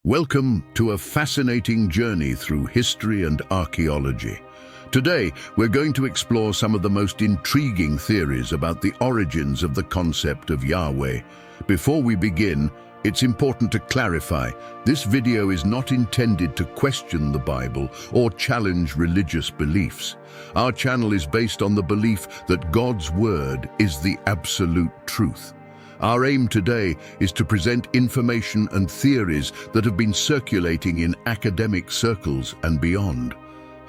Welcome to a fascinating journey through history and archaeology. Today, we're going to explore some of the most intriguing theories about the origins of the concept of Yahweh. Before we begin, it's important to clarify, this video is not intended to question the Bible or challenge religious beliefs. Our channel is based on the belief that God's word is the absolute truth. Our aim today is to present information and theories that have been circulating in academic circles and beyond.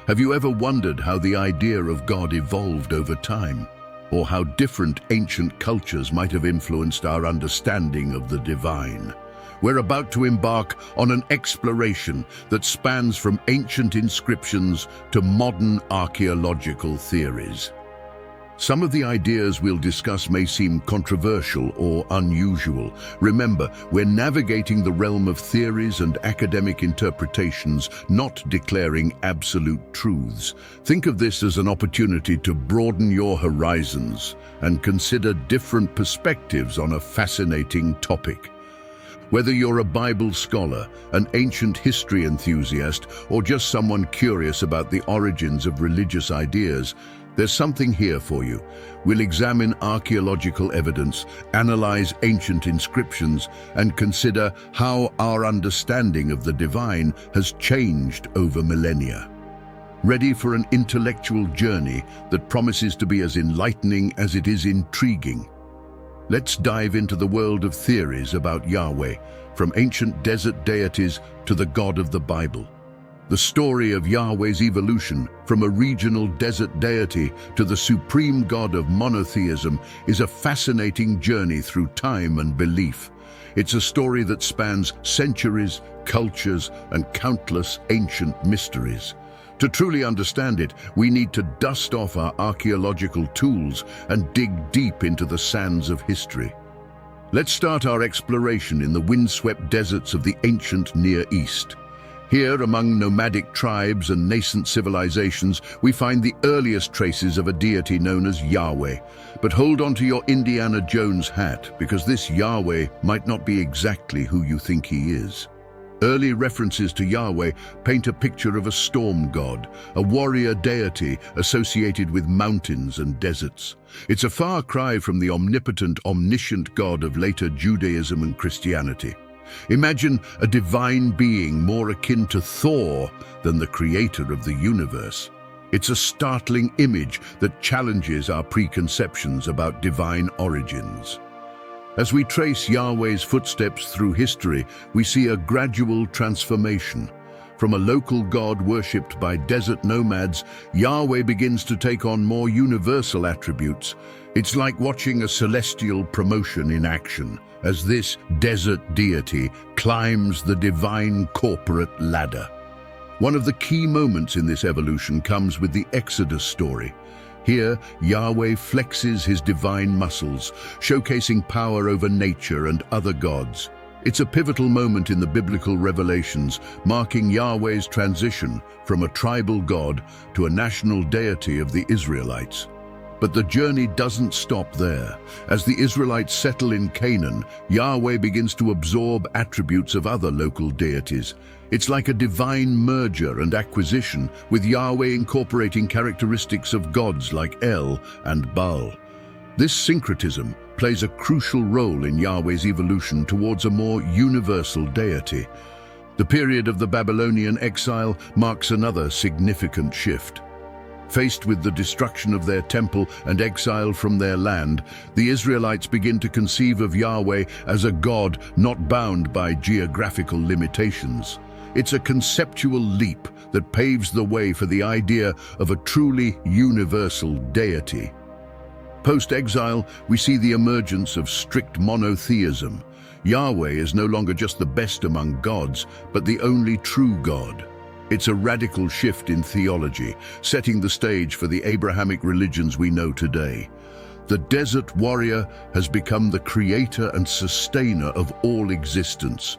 Have you ever wondered how the idea of God evolved over time? Or how different ancient cultures might have influenced our understanding of the divine? We're about to embark on an exploration that spans from ancient inscriptions to modern archaeological theories. Some of the ideas we'll discuss may seem controversial or unusual. Remember, we're navigating the realm of theories and academic interpretations, not declaring absolute truths. Think of this as an opportunity to broaden your horizons and consider different perspectives on a fascinating topic. Whether you're a Bible scholar, an ancient history enthusiast, or just someone curious about the origins of religious ideas, there's something here for you. We'll examine archaeological evidence, analyze ancient inscriptions, and consider how our understanding of the divine has changed over millennia. Ready for an intellectual journey that promises to be as enlightening as it is intriguing? Let's dive into the world of theories about Yahweh, from ancient desert deities to the God of the Bible. The story of Yahweh's evolution from a regional desert deity to the supreme God of monotheism is a fascinating journey through time and belief. It's a story that spans centuries, cultures, and countless ancient mysteries. To truly understand it, we need to dust off our archaeological tools and dig deep into the sands of history. Let's start our exploration in the windswept deserts of the ancient Near East. Here, among nomadic tribes and nascent civilizations, we find the earliest traces of a deity known as Yahweh. But hold on to your Indiana Jones hat, because this Yahweh might not be exactly who you think he is. Early references to Yahweh paint a picture of a storm god, a warrior deity associated with mountains and deserts. It's a far cry from the omnipotent, omniscient God of later Judaism and Christianity. Imagine a divine being more akin to Thor than the creator of the universe. It's a startling image that challenges our preconceptions about divine origins. As we trace Yahweh's footsteps through history, we see a gradual transformation. From a local god worshipped by desert nomads, Yahweh begins to take on more universal attributes. It's like watching a celestial promotion in action, as this desert deity climbs the divine corporate ladder. One of the key moments in this evolution comes with the Exodus story. Here, Yahweh flexes his divine muscles, showcasing power over nature and other gods. It's a pivotal moment in the biblical revelations, marking Yahweh's transition from a tribal god to a national deity of the Israelites. But the journey doesn't stop there. As the Israelites settle in Canaan, Yahweh begins to absorb attributes of other local deities. It's like a divine merger and acquisition, with Yahweh incorporating characteristics of gods like El and Baal. This syncretism plays a crucial role in Yahweh's evolution towards a more universal deity. The period of the Babylonian exile marks another significant shift. Faced with the destruction of their temple and exile from their land, the Israelites begin to conceive of Yahweh as a god not bound by geographical limitations. It's a conceptual leap that paves the way for the idea of a truly universal deity. Post-exile, we see the emergence of strict monotheism. Yahweh is no longer just the best among gods, but the only true God. It's a radical shift in theology, setting the stage for the Abrahamic religions we know today. The desert warrior has become the creator and sustainer of all existence.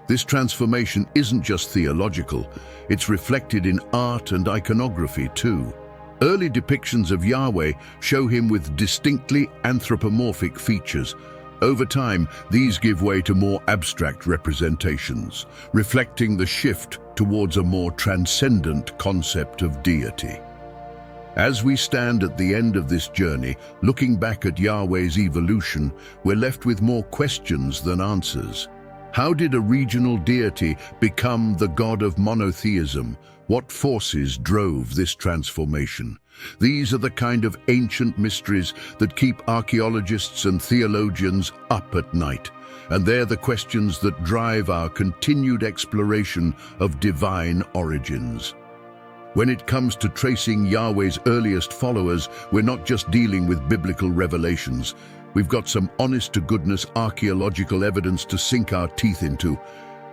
This transformation isn't just theological, it's reflected in art and iconography too. Early depictions of Yahweh show him with distinctly anthropomorphic features, Over time, these give way to more abstract representations, reflecting the shift towards a more transcendent concept of deity. As we stand at the end of this journey, looking back at Yahweh's evolution, we're left with more questions than answers. How did a regional deity become the god of monotheism? What forces drove this transformation? These are the kind of ancient mysteries that keep archaeologists and theologians up at night. And they're the questions that drive our continued exploration of divine origins. When it comes to tracing Yahweh's earliest followers, we're not just dealing with biblical revelations. We've got some honest-to-goodness archaeological evidence to sink our teeth into.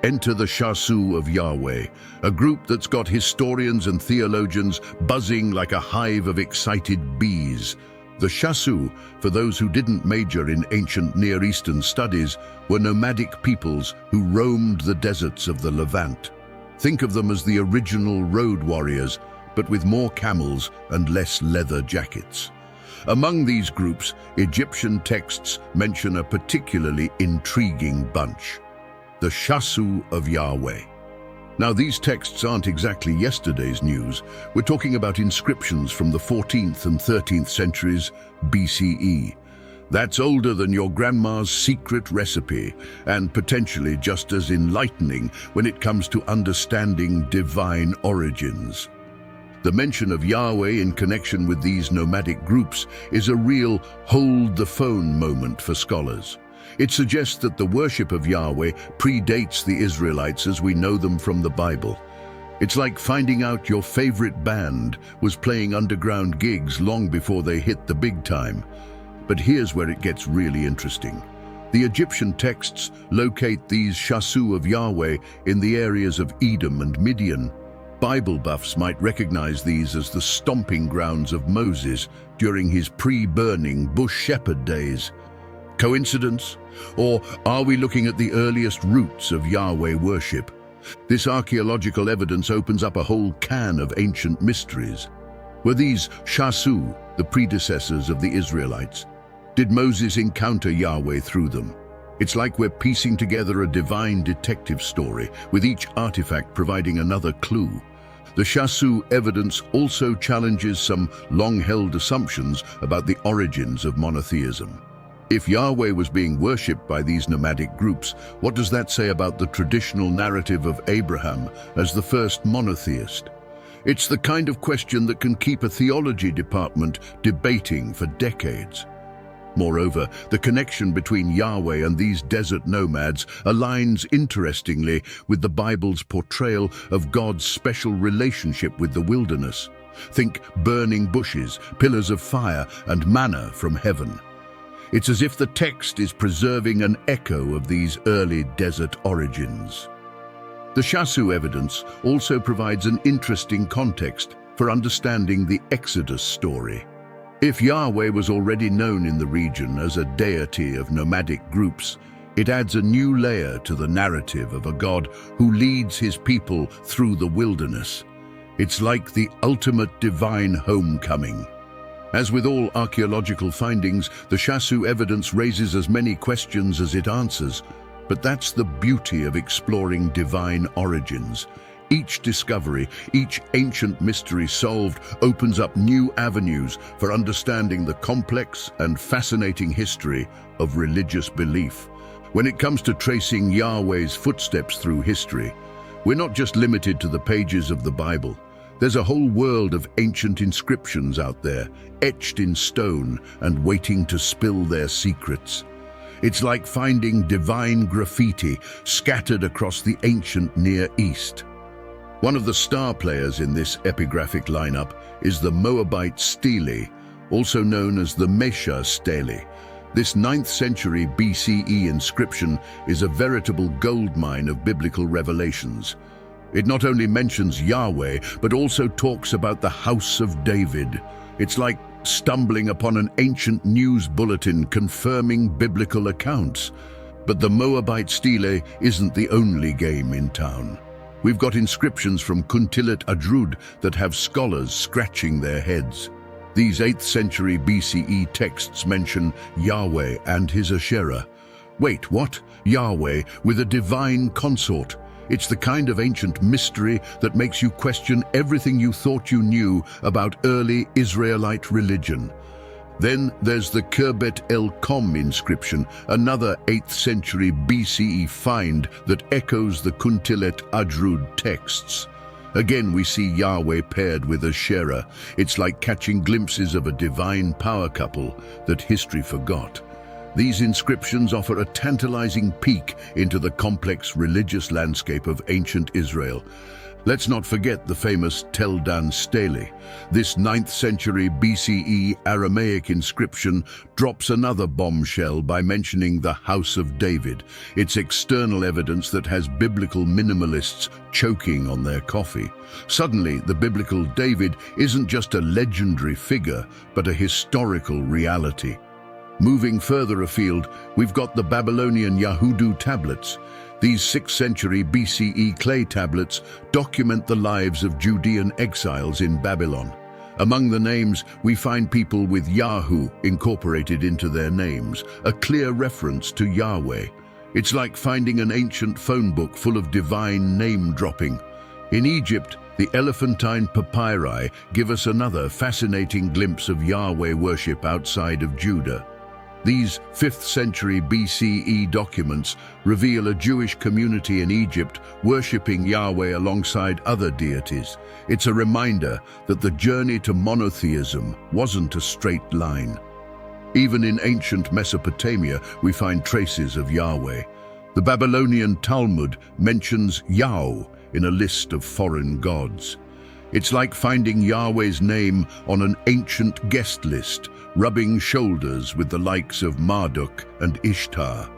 Enter the Shasu of Yahweh, a group that's got historians and theologians buzzing like a hive of excited bees. The Shasu, for those who didn't major in ancient Near Eastern studies, were nomadic peoples who roamed the deserts of the Levant. Think of them as the original road warriors, but with more camels and less leather jackets. Among these groups, Egyptian texts mention a particularly intriguing bunch, the Shasu of Yahweh. Now, these texts aren't exactly yesterday's news. We're talking about inscriptions from the 14th and 13th centuries BCE. That's older than your grandma's secret recipe, and potentially just as enlightening when it comes to understanding divine origins. The mention of Yahweh in connection with these nomadic groups is a real hold-the-phone moment for scholars. It suggests that the worship of Yahweh predates the Israelites as we know them from the Bible. It's like finding out your favorite band was playing underground gigs long before they hit the big time. But here's where it gets really interesting. The Egyptian texts locate these Shasu of Yahweh in the areas of Edom and Midian. Bible buffs might recognize these as the stomping grounds of Moses during his pre-burning bush shepherd days. Coincidence? Or are we looking at the earliest roots of Yahweh worship? This archaeological evidence opens up a whole can of ancient mysteries. Were these Shasu the predecessors of the Israelites? Did Moses encounter Yahweh through them? It's like we're piecing together a divine detective story, with each artifact providing another clue. The Shasu evidence also challenges some long-held assumptions about the origins of monotheism. If Yahweh was being worshipped by these nomadic groups, what does that say about the traditional narrative of Abraham as the first monotheist? It's the kind of question that can keep a theology department debating for decades. Moreover, the connection between Yahweh and these desert nomads aligns interestingly with the Bible's portrayal of God's special relationship with the wilderness. Think burning bushes, pillars of fire, and manna from heaven. It's as if the text is preserving an echo of these early desert origins. The Shasu evidence also provides an interesting context for understanding the Exodus story. If Yahweh was already known in the region as a deity of nomadic groups, it adds a new layer to the narrative of a God who leads his people through the wilderness. It's like the ultimate divine homecoming. As with all archaeological findings, the Shasu evidence raises as many questions as it answers, but that's the beauty of exploring divine origins. Each discovery, each ancient mystery solved opens up new avenues for understanding the complex and fascinating history of religious belief. When it comes to tracing Yahweh's footsteps through history, we're not just limited to the pages of the Bible. There's a whole world of ancient inscriptions out there, etched in stone and waiting to spill their secrets. It's like finding divine graffiti scattered across the ancient Near East. One of the star players in this epigraphic lineup is the Moabite stele, also known as the Mesha stele. This 9th century BCE inscription is a veritable goldmine of biblical revelations. It not only mentions Yahweh, but also talks about the House of David. It's like stumbling upon an ancient news bulletin confirming biblical accounts. But the Moabite stele isn't the only game in town. We've got inscriptions from Kuntilat Adrud that have scholars scratching their heads. These 8th century BCE texts mention Yahweh and his Asherah. Wait, what? Yahweh with a divine consort? It's the kind of ancient mystery that makes you question everything you thought you knew about early Israelite religion. Then there's the Khirbet el-Kom inscription, another 8th century BCE find that echoes the Kuntilet Ajrud texts. Again, we see Yahweh paired with Asherah. It's like catching glimpses of a divine power couple that history forgot. These inscriptions offer a tantalizing peek into the complex religious landscape of ancient Israel. Let's not forget the famous Tel Dan Stele. This 9th century BCE Aramaic inscription drops another bombshell by mentioning the House of David. It's external evidence that has biblical minimalists choking on their coffee. Suddenly, the biblical David isn't just a legendary figure, but a historical reality. Moving further afield, we've got the Babylonian Yahudu tablets. These 6th century BCE clay tablets document the lives of Judean exiles in Babylon. Among the names, we find people with Yahu incorporated into their names, a clear reference to Yahweh. It's like finding an ancient phone book full of divine name-dropping. In Egypt, the elephantine papyri give us another fascinating glimpse of Yahweh worship outside of Judah. These 5th century BCE documents reveal a Jewish community in Egypt worshipping Yahweh alongside other deities. It's a reminder that the journey to monotheism wasn't a straight line. Even in ancient Mesopotamia, we find traces of Yahweh. The Babylonian Talmud mentions Yahweh in a list of foreign gods. It's like finding Yahweh's name on an ancient guest list, rubbing shoulders with the likes of Marduk and Ishtar.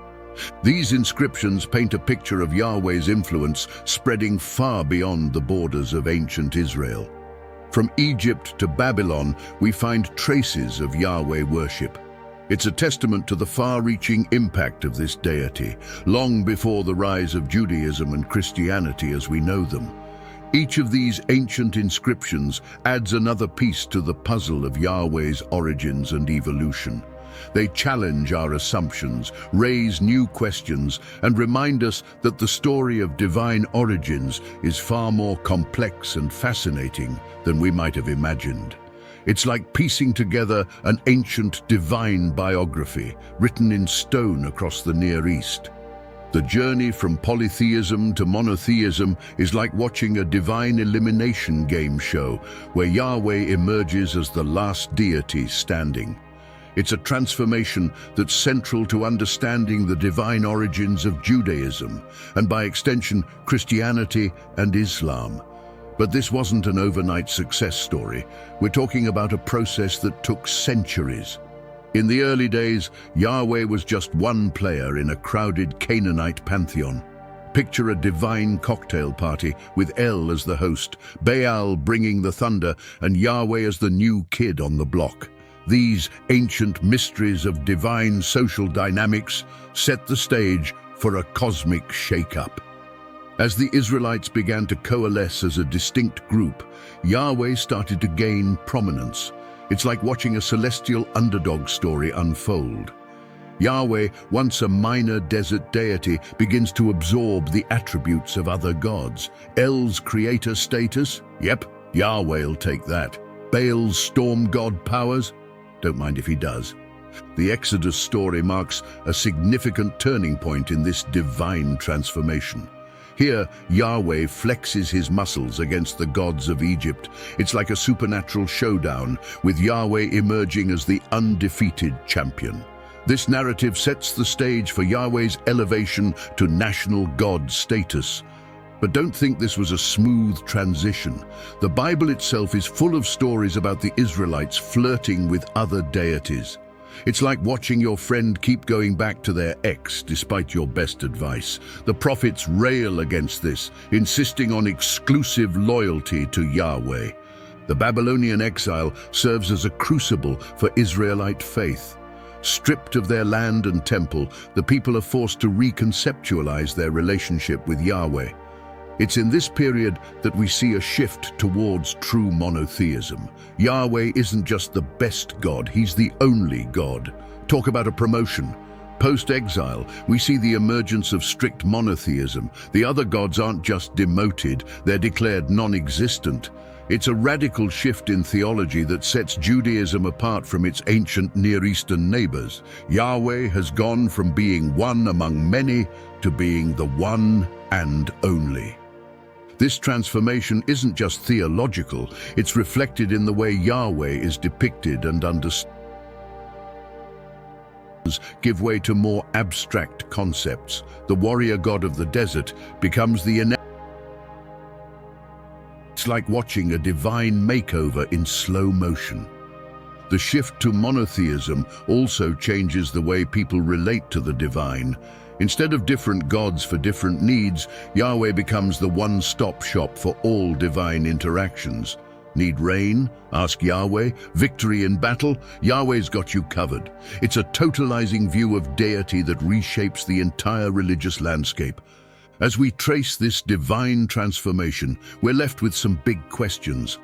These inscriptions paint a picture of Yahweh's influence spreading far beyond the borders of ancient Israel. From Egypt to Babylon, we find traces of Yahweh worship. It's a testament to the far-reaching impact of this deity, long before the rise of Judaism and Christianity as we know them. Each of these ancient inscriptions adds another piece to the puzzle of Yahweh's origins and evolution. They challenge our assumptions, raise new questions, and remind us that the story of divine origins is far more complex and fascinating than we might have imagined. It's like piecing together an ancient divine biography written in stone across the Near East. The journey from polytheism to monotheism is like watching a divine elimination game show where Yahweh emerges as the last deity standing. It's a transformation that's central to understanding the divine origins of Judaism and, by extension, Christianity and Islam. But this wasn't an overnight success story. We're talking about a process that took centuries. In the early days, Yahweh was just one player in a crowded Canaanite pantheon. Picture a divine cocktail party with El as the host, Baal bringing the thunder, and Yahweh as the new kid on the block. These ancient mysteries of divine social dynamics set the stage for a cosmic shake-up. As the Israelites began to coalesce as a distinct group, Yahweh started to gain prominence. It's like watching a celestial underdog story unfold. Yahweh, once a minor desert deity, begins to absorb the attributes of other gods. El's creator status? Yep, Yahweh'll take that. Baal's storm god powers? Don't mind if he does. The Exodus story marks a significant turning point in this divine transformation. Here, Yahweh flexes his muscles against the gods of Egypt. It's like a supernatural showdown, with Yahweh emerging as the undefeated champion. This narrative sets the stage for Yahweh's elevation to national god status. But don't think this was a smooth transition. The Bible itself is full of stories about the Israelites flirting with other deities. It's like watching your friend keep going back to their ex despite your best advice. The prophets rail against this, insisting on exclusive loyalty to Yahweh. The Babylonian exile serves as a crucible for Israelite faith. Stripped of their land and temple, the people are forced to reconceptualize their relationship with Yahweh. It's in this period that we see a shift towards true monotheism. Yahweh isn't just the best God, he's the only God. Talk about a promotion. Post-exile, we see the emergence of strict monotheism. The other gods aren't just demoted, they're declared non-existent. It's a radical shift in theology that sets Judaism apart from its ancient Near Eastern neighbors. Yahweh has gone from being one among many to being the one and only. This transformation isn't just theological, it's reflected in the way Yahweh is depicted and understood. Give way to more abstract concepts. The warrior god of the desert becomes the It's like watching a divine makeover in slow motion. The shift to monotheism also changes the way people relate to the divine. Instead of different gods for different needs, Yahweh becomes the one-stop shop for all divine interactions. Need rain? Ask Yahweh. Victory in battle? Yahweh's got you covered. It's a totalizing view of deity that reshapes the entire religious landscape. As we trace this divine transformation, we're left with some big questions.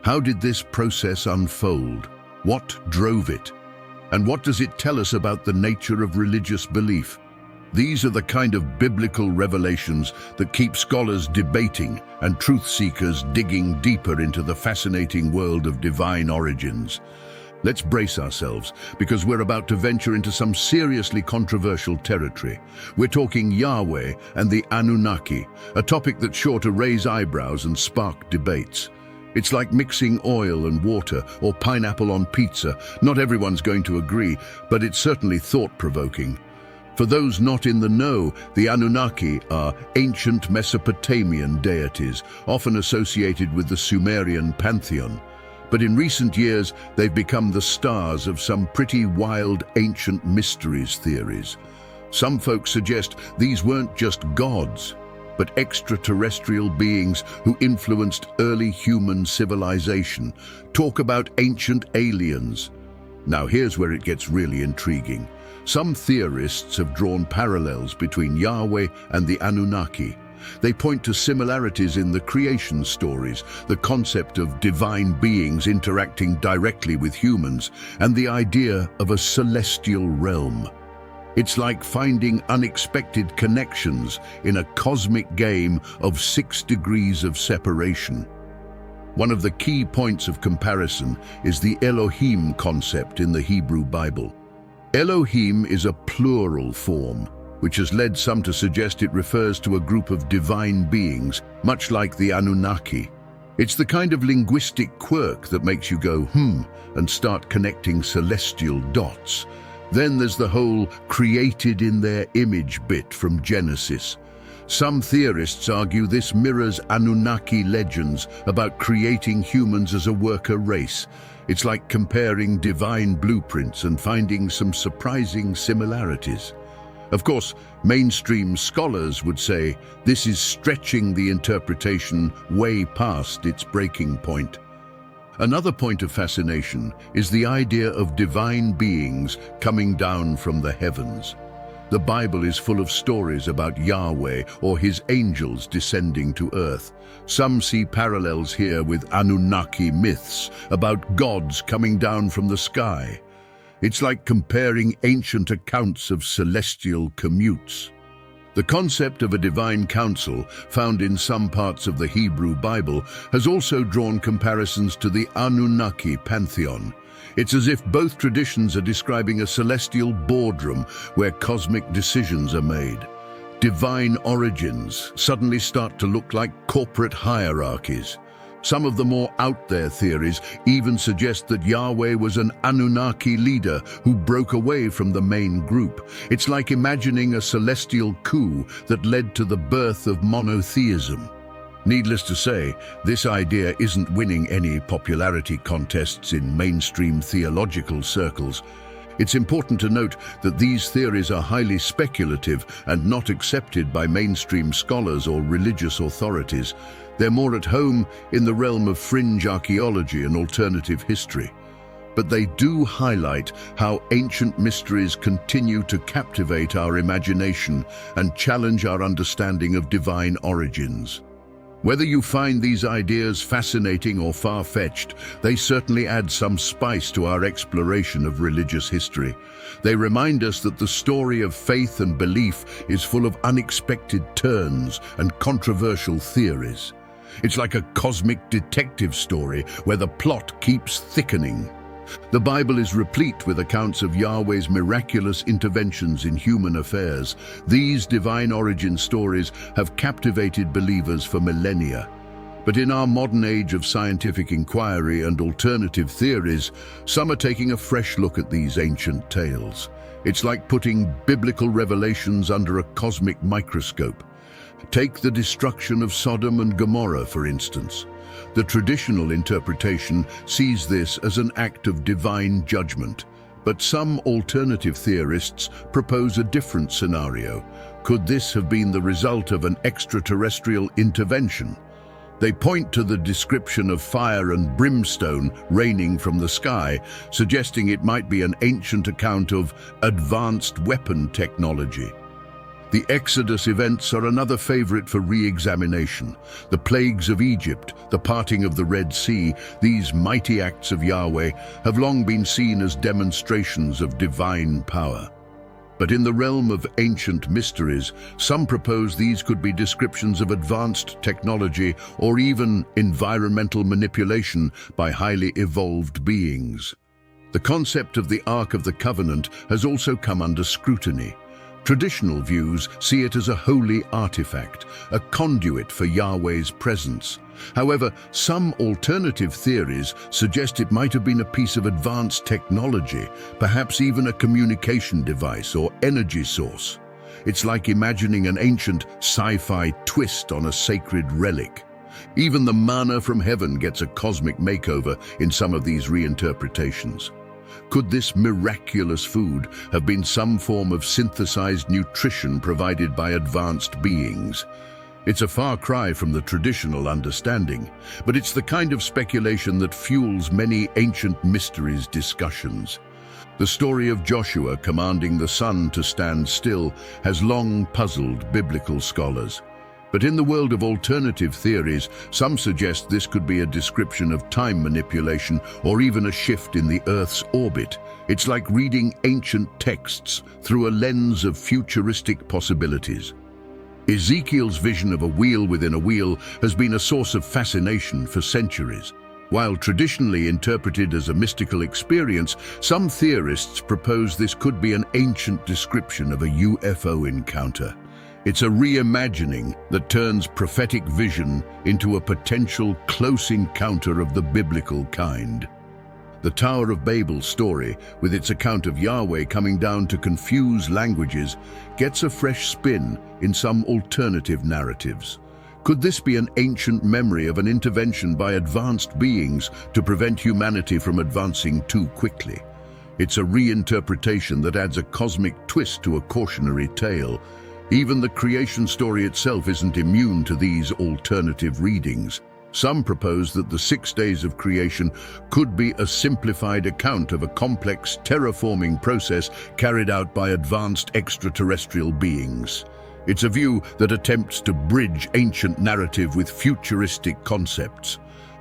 How did this process unfold? What drove it? And what does it tell us about the nature of religious belief? These are the kind of biblical revelations that keep scholars debating and truth seekers digging deeper into the fascinating world of divine origins. Let's brace ourselves, because we're about to venture into some seriously controversial territory. We're talking Yahweh and the Anunnaki, a topic that's sure to raise eyebrows and spark debates. It's like mixing oil and water or pineapple on pizza. Not everyone's going to agree, but it's certainly thought-provoking. For those not in the know, the Anunnaki are ancient Mesopotamian deities, often associated with the Sumerian pantheon. But in recent years, they've become the stars of some pretty wild ancient mysteries theories. Some folks suggest these weren't just gods, but extraterrestrial beings who influenced early human civilization. Talk about ancient aliens. Now here's where it gets really intriguing. Some theorists have drawn parallels between Yahweh and the Anunnaki. They point to similarities in the creation stories, the concept of divine beings interacting directly with humans, and the idea of a celestial realm. It's like finding unexpected connections in a cosmic game of 6 degrees of separation. One of the key points of comparison is the Elohim concept in the Hebrew Bible. Elohim is a plural form, which has led some to suggest it refers to a group of divine beings, much like the Anunnaki. It's the kind of linguistic quirk that makes you go, and start connecting celestial dots. Then there's the whole created in their image bit from Genesis. Some theorists argue this mirrors Anunnaki legends about creating humans as a worker race. It's like comparing divine blueprints and finding some surprising similarities. Of course, mainstream scholars would say this is stretching the interpretation way past its breaking point. Another point of fascination is the idea of divine beings coming down from the heavens. The Bible is full of stories about Yahweh or his angels descending to earth. Some see parallels here with Anunnaki myths about gods coming down from the sky. It's like comparing ancient accounts of celestial commutes. The concept of a divine council, found in some parts of the Hebrew Bible, has also drawn comparisons to the Anunnaki pantheon. It's as if both traditions are describing a celestial boardroom where cosmic decisions are made. Divine origins suddenly start to look like corporate hierarchies. Some of the more out-there theories even suggest that Yahweh was an Anunnaki leader who broke away from the main group. It's like imagining a celestial coup that led to the birth of monotheism. Needless to say, this idea isn't winning any popularity contests in mainstream theological circles. It's important to note that these theories are highly speculative and not accepted by mainstream scholars or religious authorities. They're more at home in the realm of fringe archaeology and alternative history. But they do highlight how ancient mysteries continue to captivate our imagination and challenge our understanding of divine origins. Whether you find these ideas fascinating or far-fetched, they certainly add some spice to our exploration of religious history. They remind us that the story of faith and belief is full of unexpected turns and controversial theories. It's like a cosmic detective story where the plot keeps thickening. The Bible is replete with accounts of Yahweh's miraculous interventions in human affairs. These divine origin stories have captivated believers for millennia. But in our modern age of scientific inquiry and alternative theories, some are taking a fresh look at these ancient tales. It's like putting biblical revelations under a cosmic microscope. Take the destruction of Sodom and Gomorrah, for instance. The traditional interpretation sees this as an act of divine judgment, but some alternative theorists propose a different scenario. Could this have been the result of an extraterrestrial intervention? They point to the description of fire and brimstone raining from the sky, suggesting it might be an ancient account of advanced weapon technology. The Exodus events are another favorite for re-examination. The plagues of Egypt, the parting of the Red Sea, these mighty acts of Yahweh have long been seen as demonstrations of divine power. But in the realm of ancient mysteries, some propose these could be descriptions of advanced technology or even environmental manipulation by highly evolved beings. The concept of the Ark of the Covenant has also come under scrutiny. Traditional views see it as a holy artifact, a conduit for Yahweh's presence. However, some alternative theories suggest it might have been a piece of advanced technology, perhaps even a communication device or energy source. It's like imagining an ancient sci-fi twist on a sacred relic. Even the manna from heaven gets a cosmic makeover in some of these reinterpretations. Could this miraculous food have been some form of synthesized nutrition provided by advanced beings? It's a far cry from the traditional understanding, but it's the kind of speculation that fuels many ancient mysteries discussions. The story of Joshua commanding the sun to stand still has long puzzled biblical scholars. But in the world of alternative theories, some suggest this could be a description of time manipulation or even a shift in the Earth's orbit. It's like reading ancient texts through a lens of futuristic possibilities. Ezekiel's vision of a wheel within a wheel has been a source of fascination for centuries. While traditionally interpreted as a mystical experience, some theorists propose this could be an ancient description of a UFO encounter. It's a reimagining that turns prophetic vision into a potential close encounter of the biblical kind. The Tower of Babel story, with its account of Yahweh coming down to confuse languages, gets a fresh spin in some alternative narratives. Could this be an ancient memory of an intervention by advanced beings to prevent humanity from advancing too quickly? It's a reinterpretation that adds a cosmic twist to a cautionary tale. Even the creation story itself isn't immune to these alternative readings. Some propose that the 6 days of creation could be a simplified account of a complex terraforming process carried out by advanced extraterrestrial beings. It's a view that attempts to bridge ancient narrative with futuristic concepts.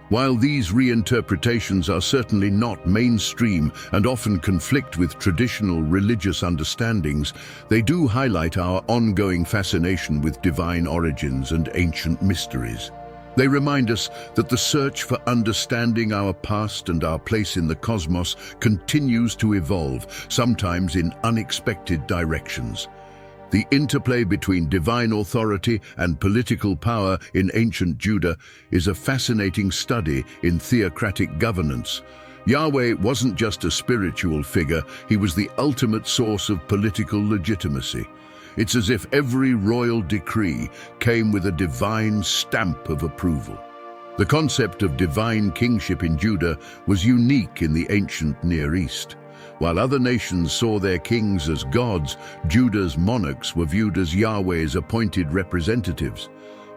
While these reinterpretations are certainly not mainstream and often conflict with traditional religious understandings, they do highlight our ongoing fascination with divine origins and ancient mysteries. They remind us that the search for understanding our past and our place in the cosmos continues to evolve, sometimes in unexpected directions. The interplay between divine authority and political power in ancient Judah is a fascinating study in theocratic governance. Yahweh wasn't just a spiritual figure, he was the ultimate source of political legitimacy. It's as if every royal decree came with a divine stamp of approval. The concept of divine kingship in Judah was unique in the ancient Near East. While other nations saw their kings as gods, Judah's monarchs were viewed as Yahweh's appointed representatives.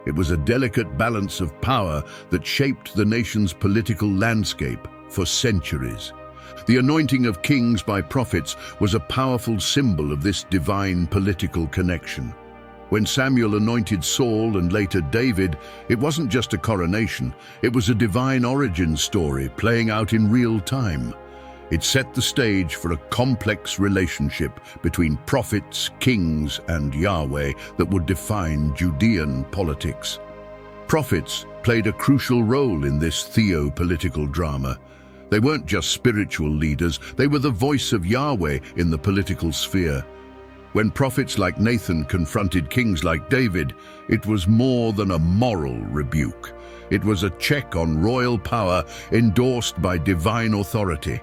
It was a delicate balance of power that shaped the nation's political landscape for centuries. The anointing of kings by prophets was a powerful symbol of this divine political connection. When Samuel anointed Saul and later David, it wasn't just a coronation, it was a divine origin story playing out in real time. It set the stage for a complex relationship between prophets, kings, and Yahweh that would define Judean politics. Prophets played a crucial role in this theo-political drama. They weren't just spiritual leaders, they were the voice of Yahweh in the political sphere. When prophets like Nathan confronted kings like David, it was more than a moral rebuke. It was a check on royal power endorsed by divine authority.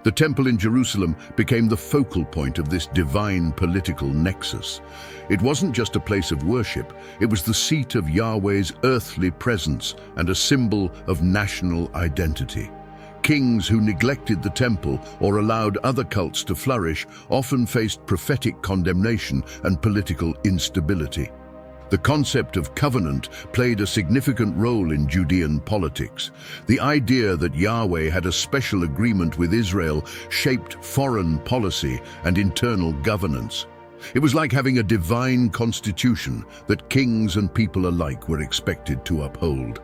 The temple in Jerusalem became the focal point of this divine political nexus. It wasn't just a place of worship, it was the seat of Yahweh's earthly presence and a symbol of national identity. Kings who neglected the temple or allowed other cults to flourish often faced prophetic condemnation and political instability. The concept of covenant played a significant role in Judean politics. The idea that Yahweh had a special agreement with Israel shaped foreign policy and internal governance. It was like having a divine constitution that kings and people alike were expected to uphold.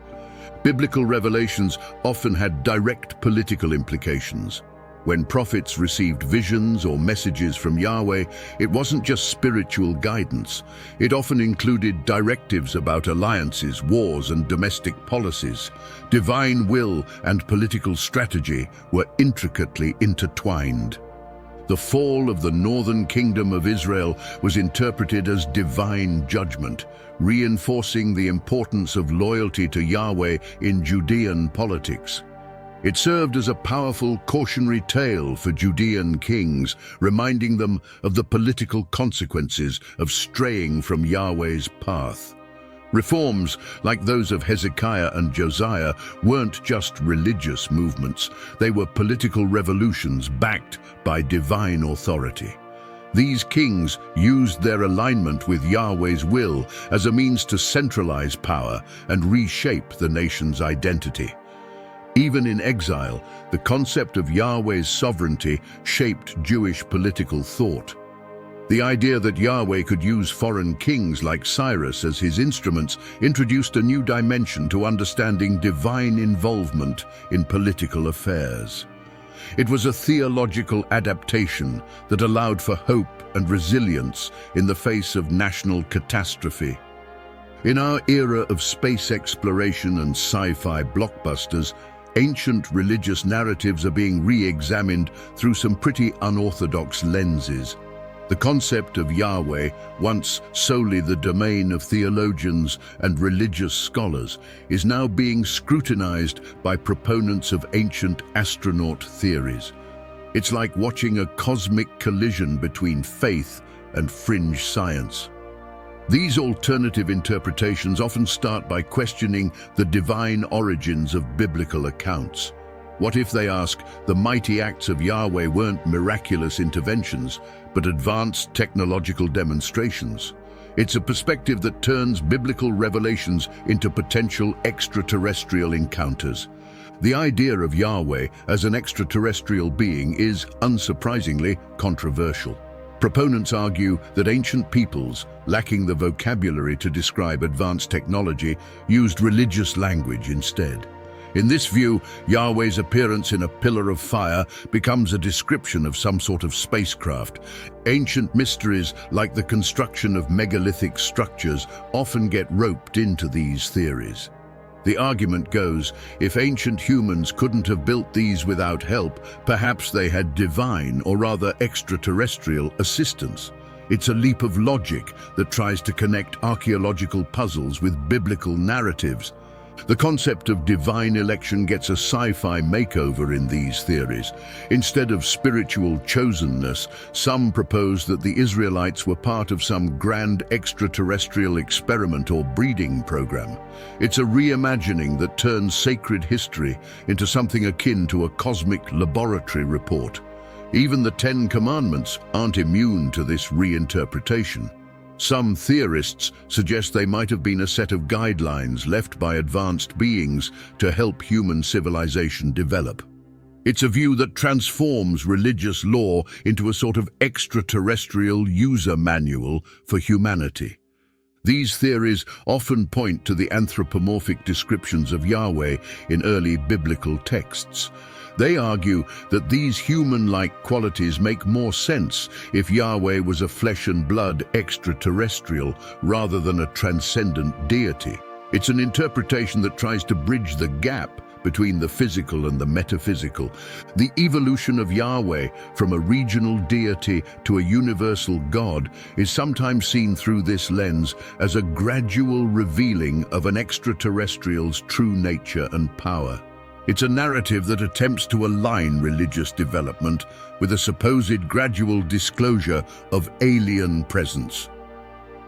Biblical revelations often had direct political implications. When prophets received visions or messages from Yahweh, it wasn't just spiritual guidance. It often included directives about alliances, wars, and domestic policies. Divine will and political strategy were intricately intertwined. The fall of the northern kingdom of Israel was interpreted as divine judgment, reinforcing the importance of loyalty to Yahweh in Judean politics. It served as a powerful cautionary tale for Judean kings, reminding them of the political consequences of straying from Yahweh's path. Reforms, like those of Hezekiah and Josiah, weren't just religious movements. They were political revolutions backed by divine authority. These kings used their alignment with Yahweh's will as a means to centralize power and reshape the nation's identity. Even in exile, the concept of Yahweh's sovereignty shaped Jewish political thought. The idea that Yahweh could use foreign kings like Cyrus as his instruments introduced a new dimension to understanding divine involvement in political affairs. It was a theological adaptation that allowed for hope and resilience in the face of national catastrophe. In our era of space exploration and sci-fi blockbusters, ancient religious narratives are being re-examined through some pretty unorthodox lenses. The concept of Yahweh, once solely the domain of theologians and religious scholars, is now being scrutinized by proponents of ancient astronaut theories. It's like watching a cosmic collision between faith and fringe science. These alternative interpretations often start by questioning the divine origins of biblical accounts. What if, they ask, the mighty acts of Yahweh weren't miraculous interventions, but advanced technological demonstrations? It's a perspective that turns biblical revelations into potential extraterrestrial encounters. The idea of Yahweh as an extraterrestrial being is, unsurprisingly, controversial. Proponents argue that ancient peoples, lacking the vocabulary to describe advanced technology, used religious language instead. In this view, Yahweh's appearance in a pillar of fire becomes a description of some sort of spacecraft. Ancient mysteries, like the construction of megalithic structures, often get roped into these theories. The argument goes, if ancient humans couldn't have built these without help, perhaps they had divine, or rather extraterrestrial, assistance. It's a leap of logic that tries to connect archaeological puzzles with biblical narratives. The concept of divine election gets a sci-fi makeover in these theories. Instead of spiritual chosenness, some propose that the Israelites were part of some grand extraterrestrial experiment or breeding program. It's a reimagining that turns sacred history into something akin to a cosmic laboratory report. Even the Ten Commandments aren't immune to this reinterpretation. Some theorists suggest they might have been a set of guidelines left by advanced beings to help human civilization develop. It's a view that transforms religious law into a sort of extraterrestrial user manual for humanity. These theories often point to the anthropomorphic descriptions of Yahweh in early biblical texts. They argue that these human-like qualities make more sense if Yahweh was a flesh and blood extraterrestrial rather than a transcendent deity. It's an interpretation that tries to bridge the gap between the physical and the metaphysical. The evolution of Yahweh from a regional deity to a universal God is sometimes seen through this lens as a gradual revealing of an extraterrestrial's true nature and power. It's a narrative that attempts to align religious development with a supposed gradual disclosure of alien presence.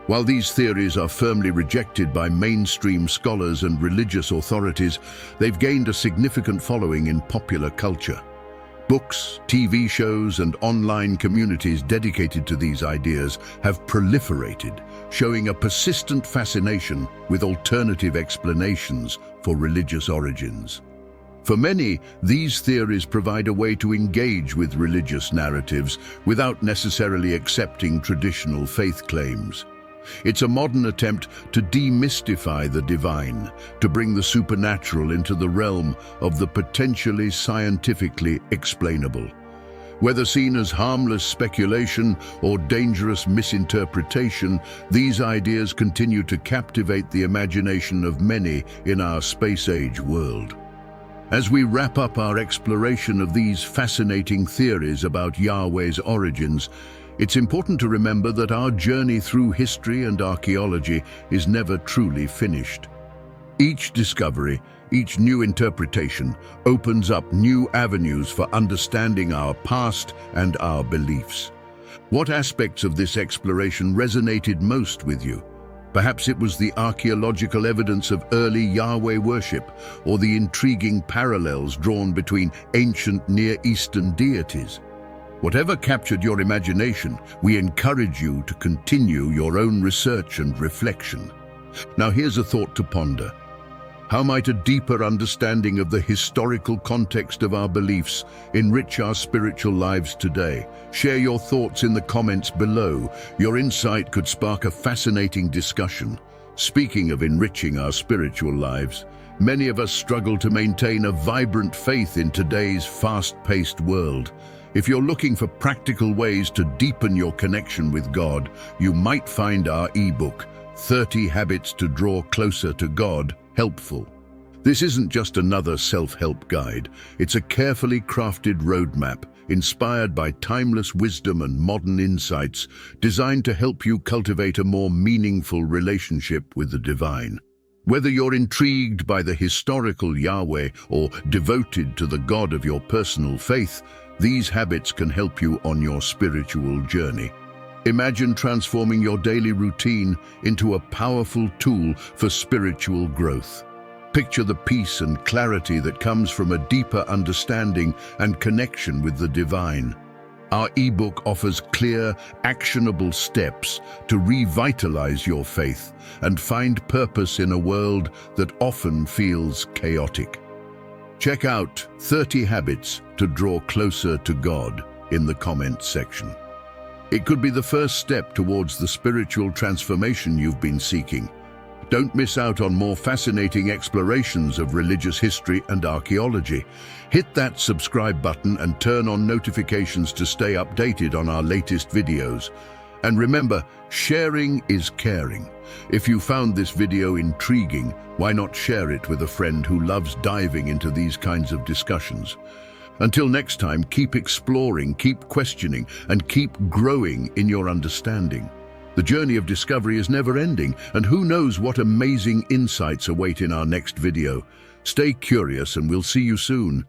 While these theories are firmly rejected by mainstream scholars and religious authorities, they've gained a significant following in popular culture. Books, TV shows, and online communities dedicated to these ideas have proliferated, showing a persistent fascination with alternative explanations for religious origins. For many, these theories provide a way to engage with religious narratives without necessarily accepting traditional faith claims. It's a modern attempt to demystify the divine, to bring the supernatural into the realm of the potentially scientifically explainable. Whether seen as harmless speculation or dangerous misinterpretation, these ideas continue to captivate the imagination of many in our space-age world. As we wrap up our exploration of these fascinating theories about Yahweh's origins, it's important to remember that our journey through history and archaeology is never truly finished. Each discovery, each new interpretation, opens up new avenues for understanding our past and our beliefs. What aspects of this exploration resonated most with you? Perhaps it was the archaeological evidence of early Yahweh worship, or the intriguing parallels drawn between ancient Near Eastern deities. Whatever captured your imagination, we encourage you to continue your own research and reflection. Now here's a thought to ponder. How might a deeper understanding of the historical context of our beliefs enrich our spiritual lives today? Share your thoughts in the comments below. Your insight could spark a fascinating discussion. Speaking of enriching our spiritual lives, many of us struggle to maintain a vibrant faith in today's fast-paced world. If you're looking for practical ways to deepen your connection with God, you might find our ebook, 30 Habits to Draw Closer to God, helpful. This isn't just another self-help guide. It's a carefully crafted roadmap, inspired by timeless wisdom and modern insights, designed to help you cultivate a more meaningful relationship with the divine. Whether you're intrigued by the historical Yahweh or devoted to the God of your personal faith, these habits can help you on your spiritual journey. Imagine transforming your daily routine into a powerful tool for spiritual growth. Picture the peace and clarity that comes from a deeper understanding and connection with the divine. Our ebook offers clear, actionable steps to revitalize your faith and find purpose in a world that often feels chaotic. Check out 30 Habits to Draw Closer to God in the comments section. It could be the first step towards the spiritual transformation you've been seeking. Don't miss out on more fascinating explorations of religious history and archaeology. Hit that subscribe button and turn on notifications to stay updated on our latest videos. And remember, sharing is caring. If you found this video intriguing, why not share it with a friend who loves diving into these kinds of discussions? Until next time, keep exploring, keep questioning, and keep growing in your understanding. The journey of discovery is never ending, and who knows what amazing insights await in our next video. Stay curious, and we'll see you soon.